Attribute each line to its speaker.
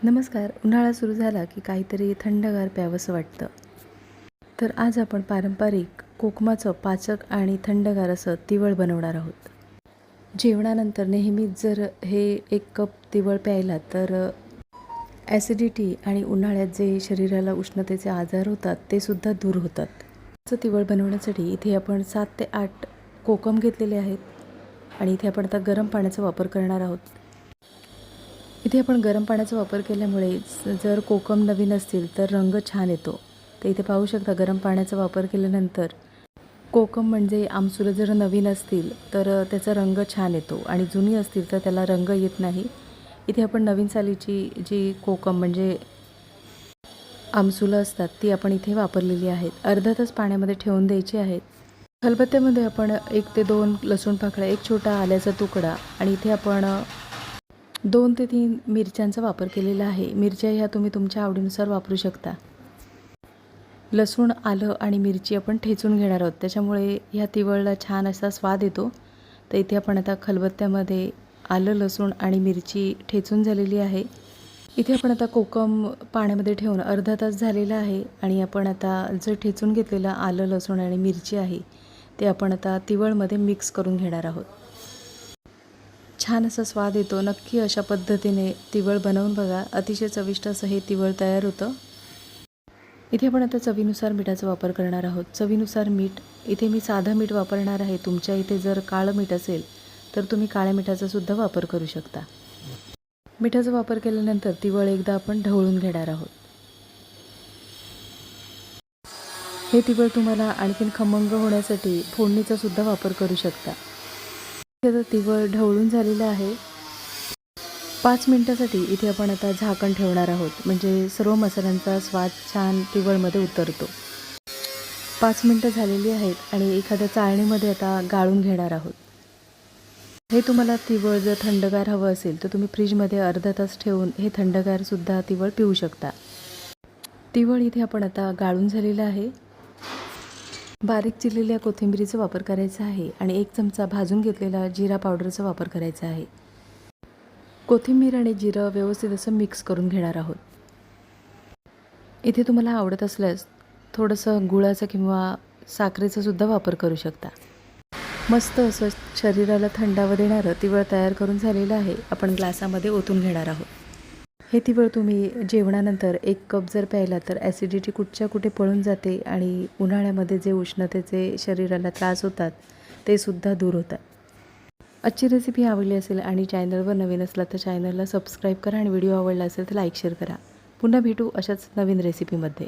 Speaker 1: नमस्कार. उन्हाळा सुरू झाला की काहीतरी थंडगार प्यावंसं वाटतं. तर आज आपण पारंपरिक कोकमाचं पाचक आणि थंडगार असं तिवळ बनवणार आहोत. जेवणानंतर नेहमीच जर हे 1 कप तिवळ प्यायला तर ॲसिडिटी आणि उन्हाळ्यात जे शरीराला उष्णतेचे आजार होतात ते सुद्धा दूर होतात. असं तिवळ बनवण्यासाठी इथे आपण 7 ते 8 कोकम घेतलेले आहेत आणि इथे आपण आता गरम पाण्याचा वापर करणार आहोत. इथे आपण गरम पाण्याचा वापर केल्यामुळे जर कोकम नवीन असतील तर रंग छान येतो. तर इथे पाहू शकता गरम पाण्याचा वापर केल्यानंतर कोकम म्हणजे आमसुलं जर नवीन असतील तर त्याचा रंग छान येतो आणि जुनी असतील तर त्याला रंग येत नाही. इथे आपण नवीन सालीची जी कोकम म्हणजे आमसुलं असतात ती आपण इथे वापरलेली आहेत. अर्धा तास पाण्यामध्ये ठेवून द्यायची आहेत. खलबत्त्यामध्ये आपण 1 ते 2 लसूण पाकळ्या, 1 छोटा आल्याचा तुकडा आणि इथे आपण 2 ते 3 मिरच्यांचा वापर केलेला आहे. मिरच्या ह्या तुम्ही तुमच्या आवडीनुसार वापरू शकता. लसूण, आलं आणि मिरची आपण ठेचून घेणार आहोत. त्याच्यामुळे ह्या तिवळला छान असा स्वाद येतो. तर इथे आपण आता खलबत्त्यामध्ये आलं, लसूण आणि मिरची ठेचून झालेली आहे. इथे आपण आता कोकम पाण्यामध्ये ठेवून अर्धा तास झालेला आहे आणि आपण आता जे ठेचून घेतलेलं आलं, लसूण आणि मिरची आहे ते आपण आता तिवळमध्ये मिक्स करून घेणार आहोत. छान असा स्वाद येतो. नक्की अशा पद्धतीने तिवळ बनवून बघा. अतिशय चविष्ट असं हे तिवळ तयार होतं. इथे आपण आता चवीनुसार मिठाचा वापर करणार आहोत. चवीनुसार मीठ. इथे मी साधं मीठ वापरणार आहे. तुमच्या इथे जर काळं मीठ असेल तर तुम्ही काळ्या मिठाचा सुद्धा वापर करू शकता. मिठाचा वापर केल्यानंतर तिवळ एकदा आपण ढवळून घेणार आहोत. हे तिवळ तुम्हाला आणखीन खमंग होण्यासाठी फोडणीचा सुद्धा वापर करू शकता. आता तिवळ ढवळून झालेलं आहे. 5 मिनिटासाठी इथे आपण आता झाकण ठेवणार आहोत. म्हणजे सर्व मसाल्यांचा स्वाद छान तिवळमध्ये उतरतो. 5 मिनिटं झालेली आहेत आणि एखाद्या चाळणीमध्ये आता गाळून घेणार आहोत. हे तुम्हाला तिवळ जर थंडगार हवं असेल तर तुम्ही फ्रीजमध्ये अर्धा तास ठेवून हे थंडगारसुद्धा तिवळ पिऊ शकता. तिवळ इथे आपण आता गाळून झालेलं आहे. बारीक चिरलेल्या कोथिंबिरीचा वापर करायचा आहे आणि 1 चमचा भाजून घेतलेला जिरा पावडरचा वापर करायचा आहे. कोथिंबीर आणि जिरं व्यवस्थित असं मिक्स करून घेणार आहोत. इथे तुम्हाला आवडत असल्यास थोडंसं गुळाचा किंवा साखरेचा सुद्धा वापर करू शकता. मस्त असं शरीराला थंडावा देणारं तिवळ तयार करून झालेलं आहे. आपण ग्लासामध्ये ओतून घेणार आहोत. हे तिवळ तुम्ही जेवणानंतर 1 कप जर प्यायला तर ॲसिडिटी कुठच्या कुठे पळून जाते आणि उन्हाळ्यामध्ये जे उष्णतेचे शरीराला त्रास होतात ते सुद्धा दूर होतात. आजची रेसिपी आवडली असेल आणि चॅनलवर नवीन असला तर चॅनलला सबस्क्राईब करा आणि व्हिडिओ आवडला असेल तर लाईक शेअर करा. पुन्हा भेटू अशाच नवीन रेसिपीमध्ये.